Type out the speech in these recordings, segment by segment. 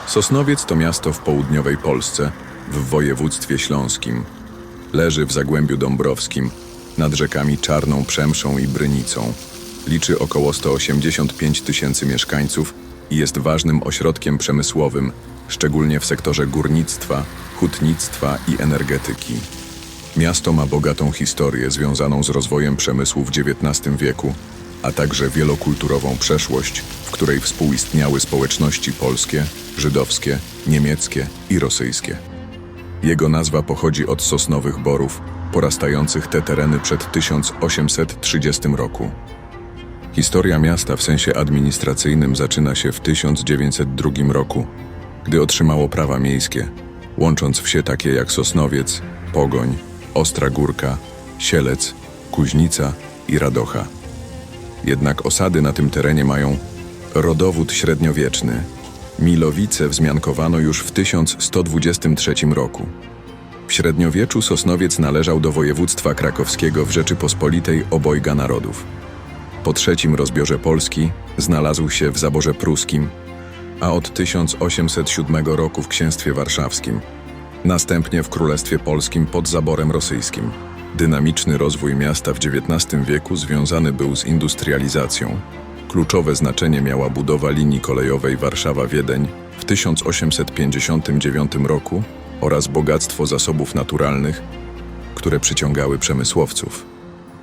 Sosnowiec to miasto w południowej Polsce, w województwie śląskim. Leży w Zagłębiu Dąbrowskim, nad rzekami Czarną Przemszą i Brynicą. Liczy około 185 tysięcy mieszkańców i jest ważnym ośrodkiem przemysłowym, szczególnie w sektorze górnictwa, hutnictwa i energetyki. Miasto ma bogatą historię związaną z rozwojem przemysłu w XIX wieku, a także wielokulturową przeszłość, w której współistniały społeczności polskie, żydowskie, niemieckie i rosyjskie. Jego nazwa pochodzi od sosnowych borów, porastających te tereny przed 1830 roku. Historia miasta w sensie administracyjnym zaczyna się w 1902 roku, gdy otrzymało prawa miejskie, łącząc wsie takie jak Sosnowiec, Pogoń, Ostra Górka, Sielec, Kuźnica i Radocha. Jednak osady na tym terenie mają rodowód średniowieczny. Milowice wzmiankowano już w 1123 roku. W średniowieczu Sosnowiec należał do województwa krakowskiego w Rzeczypospolitej obojga narodów. Po trzecim rozbiorze Polski znalazł się w zaborze pruskim, a od 1807 roku w księstwie warszawskim, następnie w Królestwie Polskim pod zaborem rosyjskim. Dynamiczny rozwój miasta w XIX wieku związany był z industrializacją. Kluczowe znaczenie miała budowa linii kolejowej Warszawa-Wiedeń w 1859 roku oraz bogactwo zasobów naturalnych, które przyciągały przemysłowców.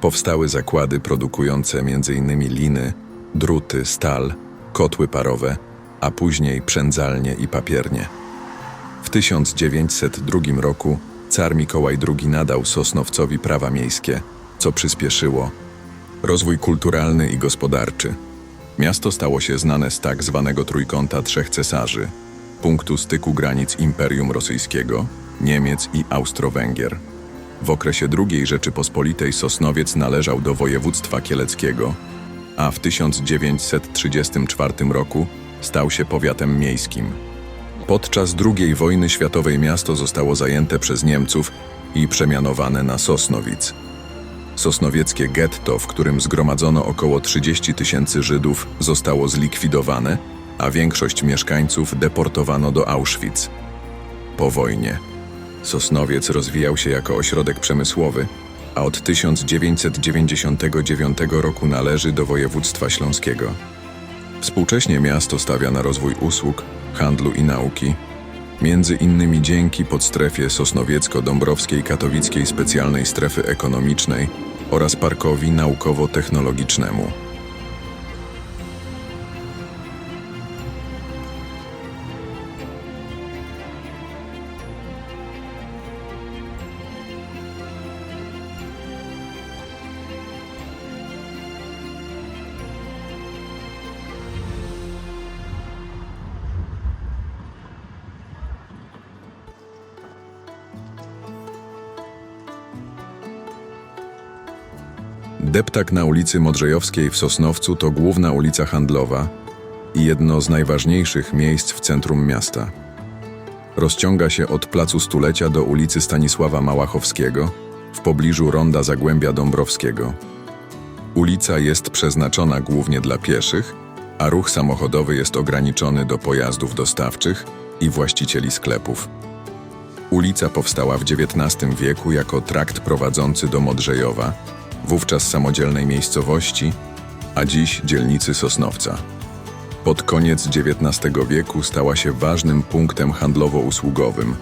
Powstały zakłady produkujące m.in. liny, druty, stal, kotły parowe, a później przędzalnie i papiernie. W 1902 roku car Mikołaj II nadał Sosnowcowi prawa miejskie, co przyspieszyło rozwój kulturalny i gospodarczy. Miasto stało się znane z tak zwanego Trójkąta Trzech Cesarzy, punktu styku granic Imperium Rosyjskiego, Niemiec i Austro-Węgier. W okresie II Rzeczypospolitej Sosnowiec należał do województwa kieleckiego, a w 1934 roku stał się powiatem miejskim. Podczas II wojny światowej miasto zostało zajęte przez Niemców i przemianowane na Sosnowic. Sosnowieckie getto, w którym zgromadzono około 30 tysięcy Żydów, zostało zlikwidowane, a większość mieszkańców deportowano do Auschwitz. Po wojnie Sosnowiec rozwijał się jako ośrodek przemysłowy, a od 1999 roku należy do województwa śląskiego. Współcześnie miasto stawia na rozwój usług, handlu i nauki, między innymi dzięki podstrefie Sosnowiecko-Dąbrowskiej Katowickiej Specjalnej Strefy Ekonomicznej oraz Parkowi Naukowo-Technologicznemu. Deptak na ulicy Modrzejowskiej w Sosnowcu to główna ulica handlowa i jedno z najważniejszych miejsc w centrum miasta. Rozciąga się od Placu Stulecia do ulicy Stanisława Małachowskiego w pobliżu ronda Zagłębia Dąbrowskiego. Ulica jest przeznaczona głównie dla pieszych, a ruch samochodowy jest ograniczony do pojazdów dostawczych i właścicieli sklepów. Ulica powstała w XIX wieku jako trakt prowadzący do Modrzejowa, wówczas samodzielnej miejscowości, a dziś dzielnicy Sosnowca. Pod koniec XIX wieku stała się ważnym punktem handlowo-usługowym,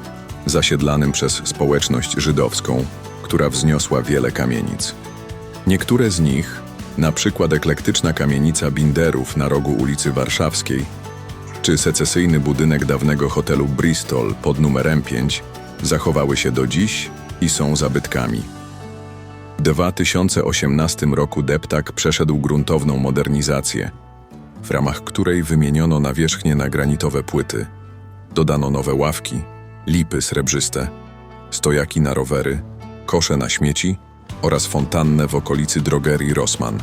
zasiedlanym przez społeczność żydowską, która wzniosła wiele kamienic. Niektóre z nich, na przykład eklektyczna kamienica Binderów na rogu ulicy Warszawskiej, czy secesyjny budynek dawnego hotelu Bristol pod numerem 5, zachowały się do dziś i są zabytkami. W 2018 roku Deptak przeszedł gruntowną modernizację, w ramach której wymieniono nawierzchnię na granitowe płyty. Dodano nowe ławki, lipy srebrzyste, stojaki na rowery, kosze na śmieci oraz fontannę w okolicy drogerii Rossmann.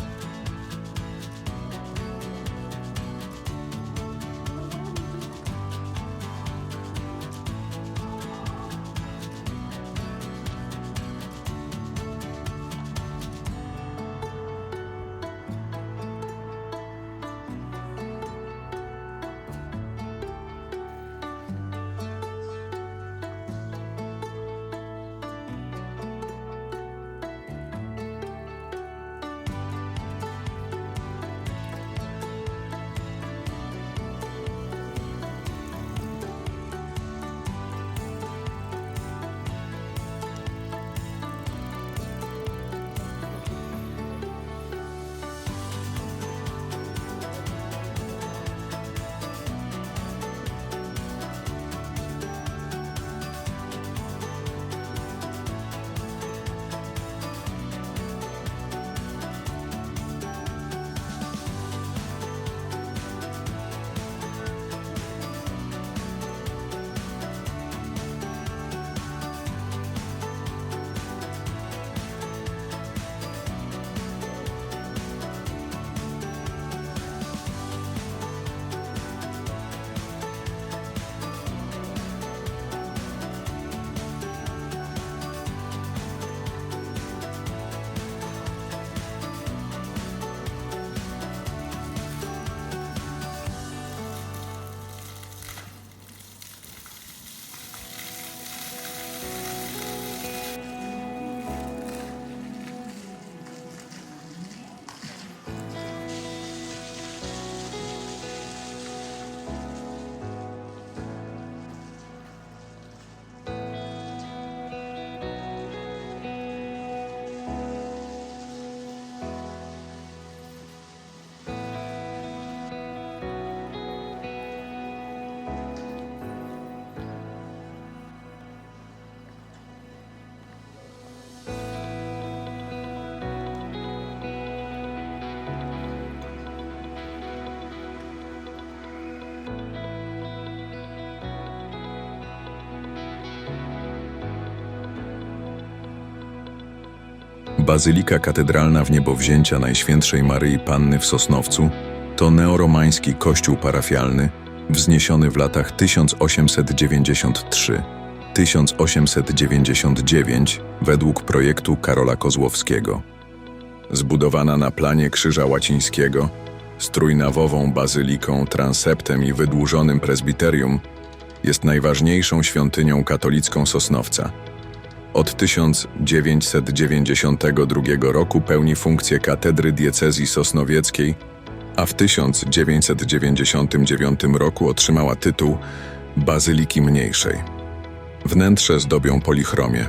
Bazylika katedralna Wniebowzięcia Najświętszej Maryi Panny w Sosnowcu to neoromański kościół parafialny wzniesiony w latach 1893-1899 według projektu Karola Kozłowskiego. Zbudowana na planie Krzyża Łacińskiego, z trójnawową bazyliką, transeptem i wydłużonym prezbiterium, jest najważniejszą świątynią katolicką Sosnowca. Od 1992 roku pełni funkcję katedry diecezji sosnowieckiej, a w 1999 roku otrzymała tytuł Bazyliki Mniejszej. Wnętrze zdobią polichromie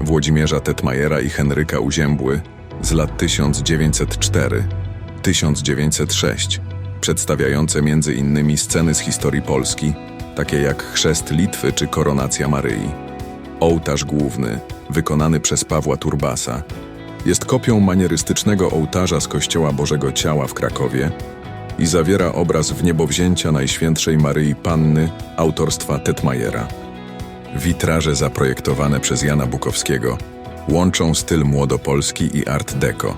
Włodzimierza Tetmajera i Henryka Uziębły z lat 1904-1906, przedstawiające m.in. sceny z historii Polski, takie jak chrzest Litwy czy koronacja Maryi. Ołtarz główny, wykonany przez Pawła Turbasa, jest kopią manierystycznego ołtarza z Kościoła Bożego Ciała w Krakowie i zawiera obraz Wniebowzięcia Najświętszej Maryi Panny autorstwa Tetmajera. Witraże zaprojektowane przez Jana Bukowskiego łączą styl młodopolski i art deco.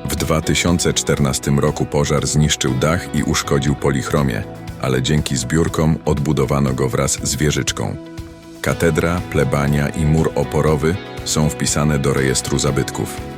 W 2014 roku pożar zniszczył dach i uszkodził polichromię, ale dzięki zbiórkom odbudowano go wraz z wieżyczką. Katedra, plebania i mur oporowy są wpisane do rejestru zabytków.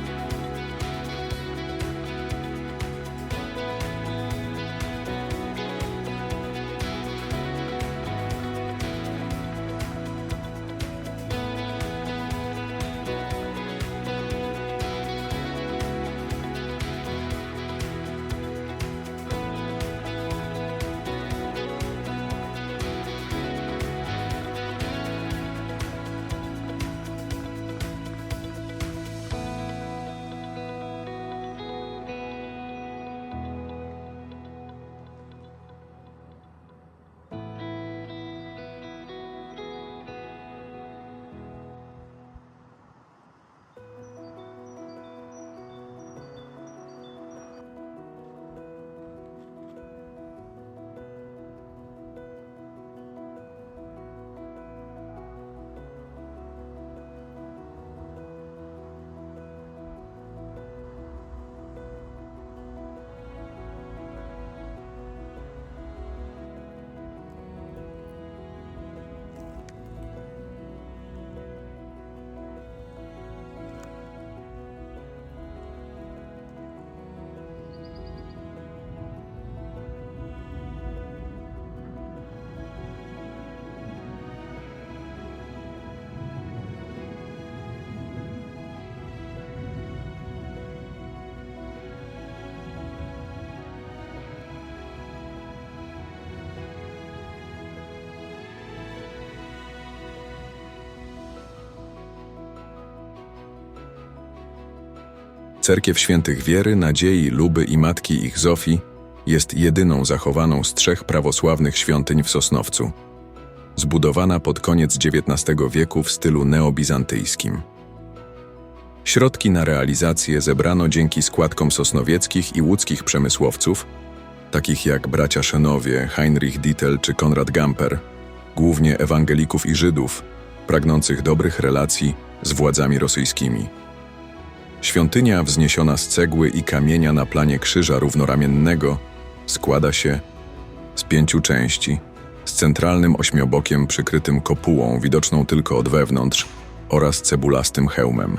Cerkiew Świętych Wiery, Nadziei, Luby i Matki ich Zofii jest jedyną zachowaną z 3 prawosławnych świątyń w Sosnowcu. Zbudowana pod koniec XIX wieku w stylu neobizantyjskim. Środki na realizację zebrano dzięki składkom sosnowieckich i łódzkich przemysłowców, takich jak bracia Szenowie, Heinrich Dittel czy Konrad Gamper, głównie ewangelików i Żydów, pragnących dobrych relacji z władzami rosyjskimi. Świątynia wzniesiona z cegły i kamienia na planie krzyża równoramiennego składa się z 5 części, z centralnym ośmiobokiem przykrytym kopułą widoczną tylko od wewnątrz oraz cebulastym hełmem.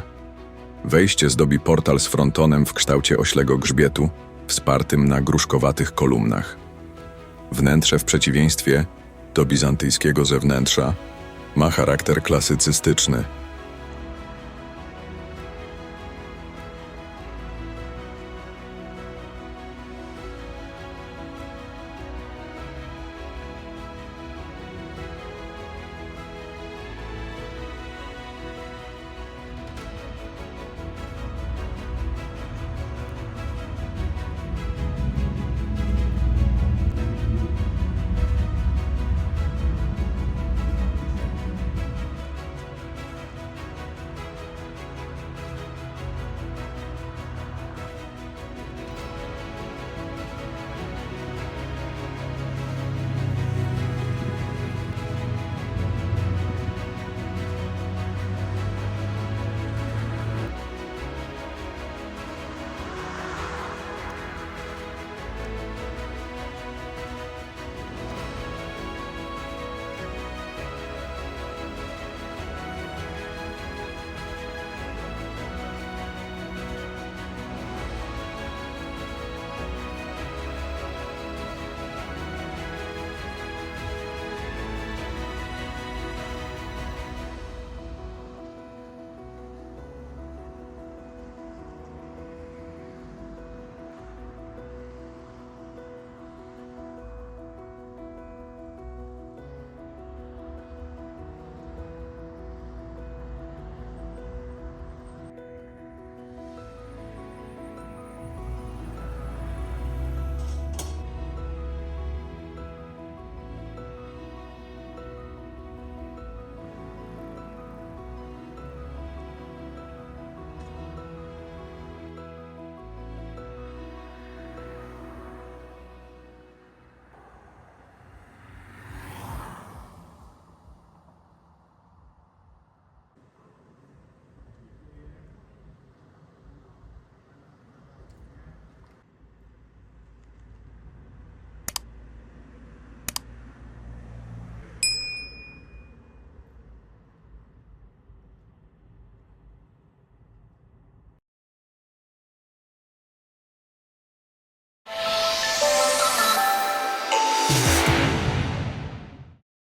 Wejście zdobi portal z frontonem w kształcie oślego grzbietu, wspartym na gruszkowatych kolumnach. Wnętrze w przeciwieństwie do bizantyjskiego zewnętrza ma charakter klasycystyczny.